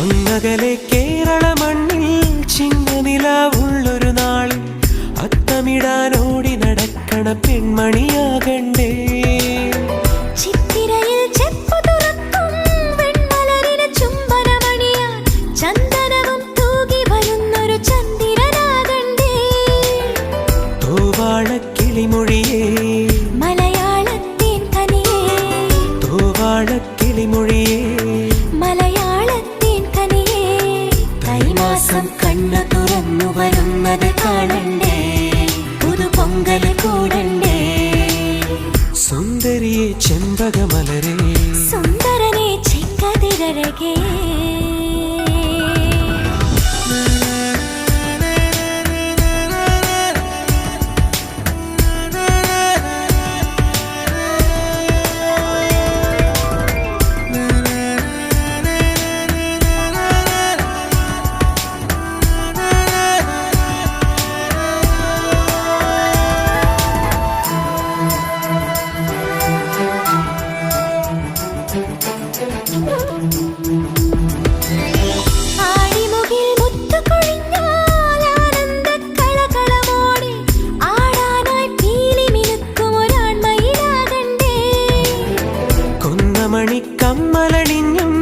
അങ്ങകലെ കേരള മണ്ണിൽ ചിങ്ങനിലാവുള്ളൊരു നാളിൽ അത്തമിടാനോടി നടക്കണ പെൺമണിയാകണ്ടേ. ചിത്തിരയിൽ ചെപ്പു തുറക്കും വെൺമലരിന് ചുംബനമണിയാൻ ചന്ദനവും തൂകി വരുന്നൊരു ചന്ദ്രനാകണ്ടേ. തോവാളക്കിളിമൊഴിയേ മലയാളത്തിൻ കനിയേ, തോവാളക്കിളിമൊഴിയേ മലയാളത്തിൻ കനിയേ. കൈമാസം കണ്ണു തുറന്നു വരുന്നത് കാണണ്ടേ, പുതുപൊങ്കല് കൂടണ്ടേ. സുന്ദരിയെ ചെമ്പകമലരേ, സുന്ദരനെ ചെങ്കതിരഴകേ. ആടിമുകിൽ മുത്തുകൊഴിഞ്ഞാൽ ആനന്ദക്കളകളമോടെ ആടാനായി പീലി മിനുക്കും ഒരാൺമയിലാകണ്ടേ. കൊന്നമണിക്കമ്മലണിഞ്ഞും